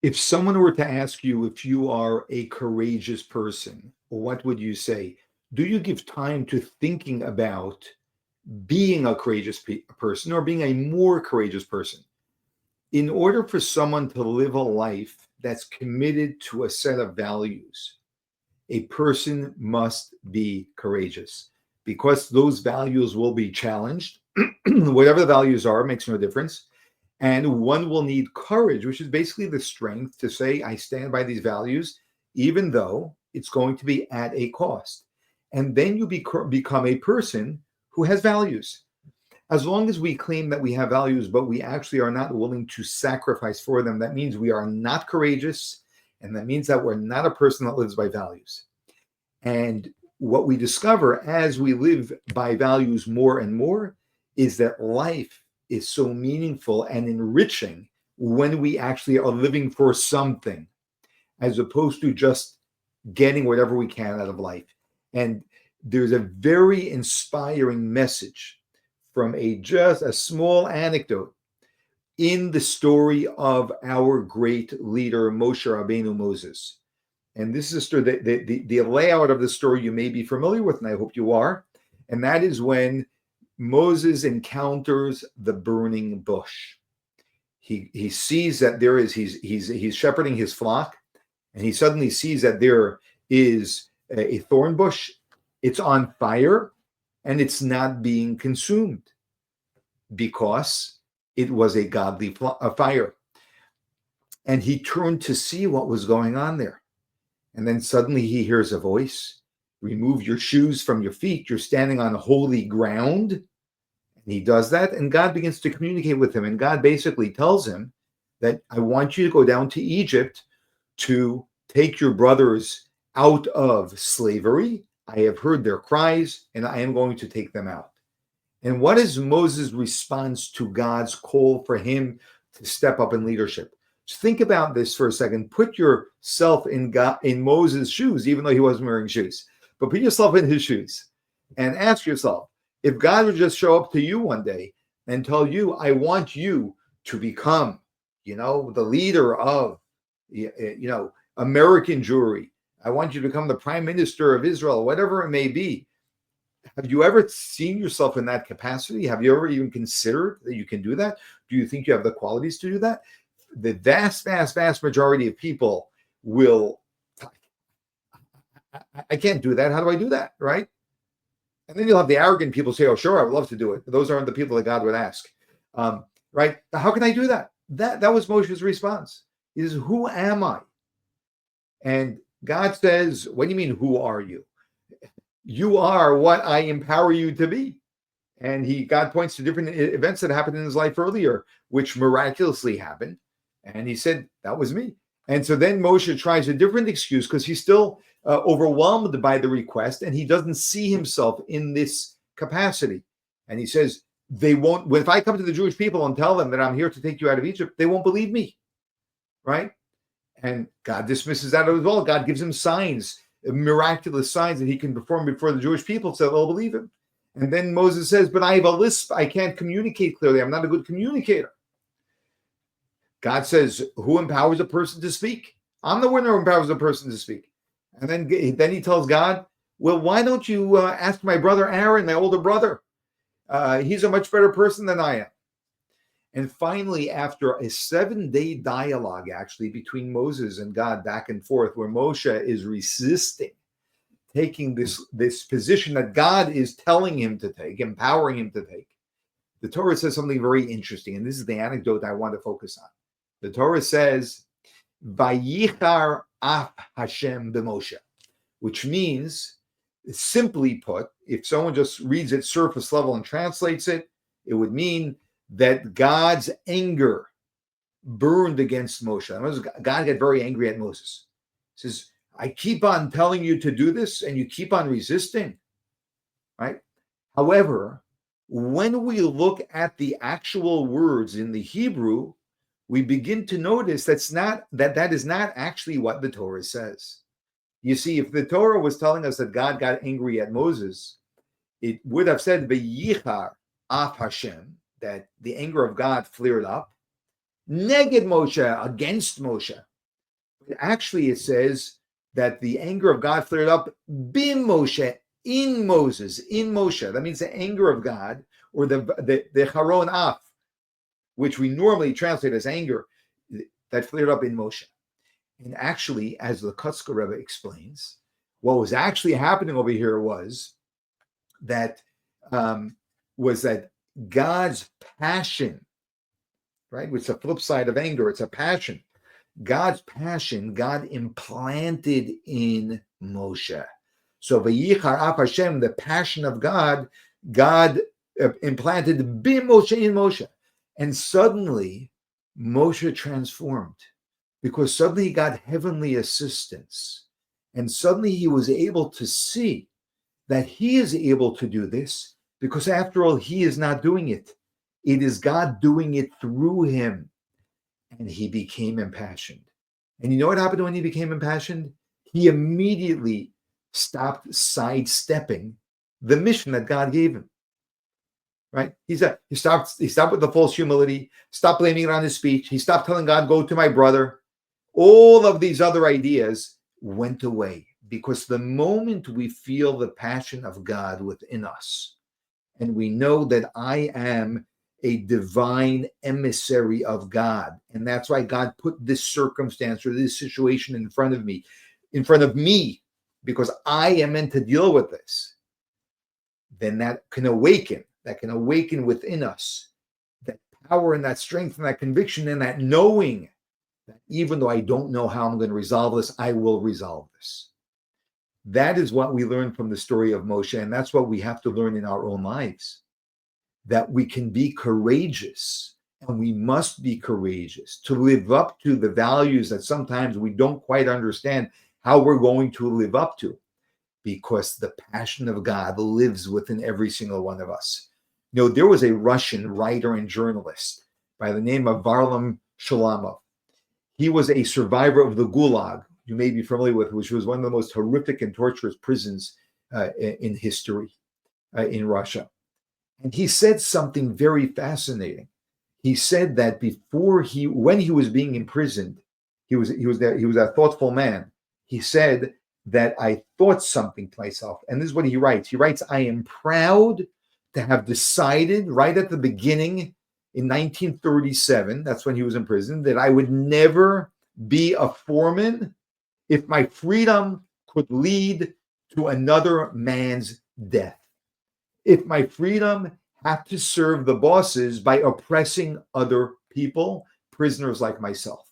If someone were to ask you if you are a courageous person, what would you say? Do you give time to thinking about being a courageous person or being a more courageous person? In order for someone to live a life that's committed to a set of values, a person must be courageous because those values will be challenged. Whatever the values are, makes no difference. And one will need courage, which is basically the strength to say, I stand by these values, even though it's going to be at a cost. And then you become a person who has values. As long as we claim that we have values, but we actually are not willing to sacrifice for them, that means we are not courageous. And that means that we're not a person that lives by values. And what we discover as we live by values more and more is that life is so meaningful and enriching when we actually are living for something, as opposed to just getting whatever we can out of life. And there's a very inspiring message from just a small anecdote in the story of our great leader, Moshe Rabbeinu Moses. And this is a story, the layout of the story you may be familiar with, and I hope you are. And that is when Moses encounters the burning bush. He sees that there is, he's shepherding his flock, and he suddenly sees that there is a thorn bush. It's on fire, and it's not being consumed because it was a godly fire. And he turned to see what was going on there. And then suddenly he hears a voice, remove your shoes from your feet. You're standing on holy ground. And he does that, and God begins to communicate with him. And God basically tells him that I want you to go down to Egypt to take your brothers out of slavery. I have heard their cries, and I am going to take them out. And what is Moses' response to God's call for him to step up in leadership? Just think about this for a second. Put yourself in Moses' shoes, even though he wasn't wearing shoes. But put yourself in his shoes and ask yourself, if God would just show up to you one day and tell you, I want you to become, the leader of, American Jewry. I want you to become the prime minister of Israel, whatever it may be. Have you ever seen yourself in that capacity? Have you ever even considered that you can do that? Do you think you have the qualities to do that? The vast, vast, vast majority of people will, I can't do that. How do I do that? Right? And then you'll have the arrogant people say, oh, sure, I would love to do it. But those aren't the people that God would ask. Right? How can I do that? That was Moshe's response. He says, who am I? And God says, what do you mean, who are you? You are what I empower you to be. And God points to different events that happened in his life earlier, which miraculously happened. And he said, that was me. And so then Moshe tries a different excuse because he's still overwhelmed by the request, and he doesn't see himself in this capacity. And he says, they won't, if I come to the Jewish people and tell them that I'm here to take you out of Egypt, they won't believe me. Right? And God dismisses that as well. God gives him signs, miraculous signs that he can perform before the Jewish people so they'll believe him. And then Moses says, but I have a lisp. I can't communicate clearly. I'm not a good communicator. God says, who empowers a person to speak? I'm the one who empowers a person to speak. And then he tells God, well, why don't you ask my brother Aaron, my older brother? He's a much better person than I am. And finally, after a 7-day dialogue, actually, between Moses and God back and forth, where Moshe is resisting taking this position that God is telling him to take, empowering him to take, the Torah says something very interesting. And this is the anecdote I want to focus on. The Torah says, Vayichar af Hashem b'Moshe, which means, simply put, if someone just reads it surface level and translates it, it would mean that God's anger burned against Moshe. God got very angry at Moses. He says, I keep on telling you to do this, and you keep on resisting. Right? However, when we look at the actual words in the Hebrew, we begin to notice that is not actually what the Torah says. You see, if the Torah was telling us that God got angry at Moses, it would have said, V'yichar af Hashem, that the anger of God flared up, neged Moshe, against Moshe. Actually, it says that the anger of God flared up bim Moshe, in Moses, in Moshe. That means the anger of God, or the charon af, which we normally translate as anger, that flared up in Moshe. And actually, as the Kutzker Rebbe explains, what was actually happening over here was that God's passion, right? Which is the flip side of anger. It's a passion. God's passion, God implanted in Moshe. So Vayichar Af Hashem, the passion of God, God implanted Bim Moshe in Moshe. And suddenly Moshe transformed, because suddenly he got heavenly assistance. And suddenly he was able to see that he is able to do this, because after all, he is not doing it. It is God doing it through him. And he became impassioned. And you know what happened when he became impassioned? He immediately stopped sidestepping the mission that God gave him. Right? He stopped with the false humility, stopped blaming it on his speech. He stopped telling God, go to my brother. All of these other ideas went away, because the moment we feel the passion of God within us, and we know that I am a divine emissary of God, and that's why God put this circumstance or this situation in front of me, because I am meant to deal with this, then that can awaken within us that power and that strength and that conviction and that knowing that even though I don't know how I'm going to resolve this, I will resolve this. That is what we learn from the story of Moshe, and that's what we have to learn in our own lives, that we can be courageous, and we must be courageous to live up to the values that sometimes we don't quite understand how we're going to live up to, because the passion of God lives within every single one of us. You know, there was a Russian writer and journalist by the name of Varlam Shalamov. He was a survivor of the gulag, you may be familiar with, which was one of the most horrific and torturous prisons in history in Russia. And he said something very fascinating. He said that when he was being imprisoned, he was a thoughtful man. He said that I thought something to myself. And this is what he writes. He writes, I am proud to have decided right at the beginning in 1937, that's when he was in prison, that I would never be a foreman if my freedom could lead to another man's death. If my freedom had to serve the bosses by oppressing other people, prisoners like myself.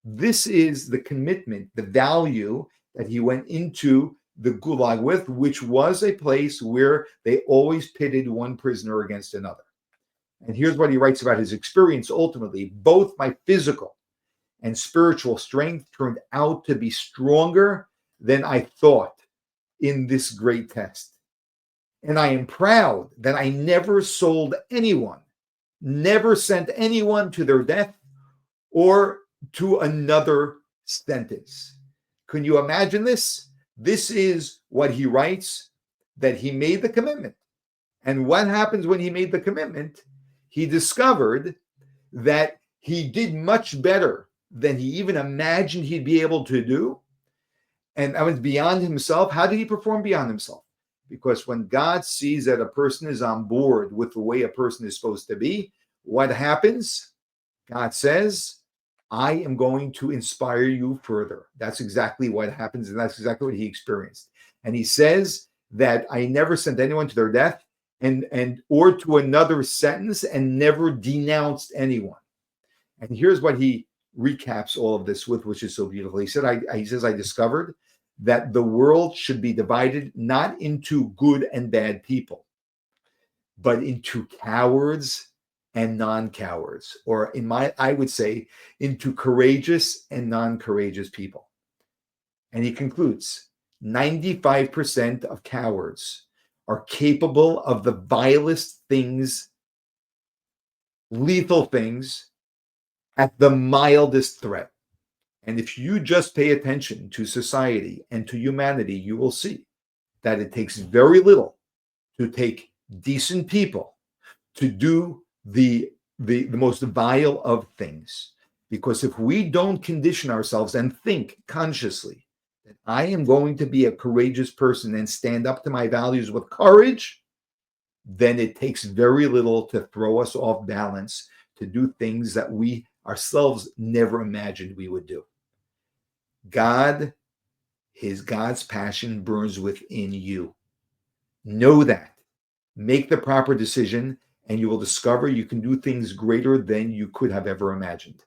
This is the commitment, the value that he went into the gulag with, which was a place where they always pitted one prisoner against another. And here's what he writes about his experience. Ultimately, both my physical and spiritual strength turned out to be stronger than I thought in this great test. And I am proud that I never sold anyone, never sent anyone to their death or to another sentence. Can you imagine this? This is what he writes, that he made the commitment. And what happens when he made the commitment? He discovered that he did much better than he even imagined he'd be able to do. And that was beyond himself. How did he perform beyond himself? Because when God sees that a person is on board with the way a person is supposed to be, what happens? God says, I am going to inspire you further. That's exactly what happens, and that's exactly what he experienced. And he says that I never sent anyone to their death and or to another sentence, and never denounced anyone. And here's what he recaps all of this with, which is so beautiful. He said, he says, I discovered that the world should be divided not into good and bad people, but into cowards and non-cowards, or I would say into courageous and non-courageous people. And he concludes, 95% of cowards are capable of the vilest things, lethal things, at the mildest threat. And if you just pay attention to society and to humanity, you will see that it takes very little to take decent people to do the most vile of things. Because if we don't condition ourselves and think consciously that I am going to be a courageous person and stand up to my values with courage, then it takes very little to throw us off balance to do things that we ourselves never imagined we would do. God's passion burns within you. Know that. Make the proper decision, and you will discover you can do things greater than you could have ever imagined.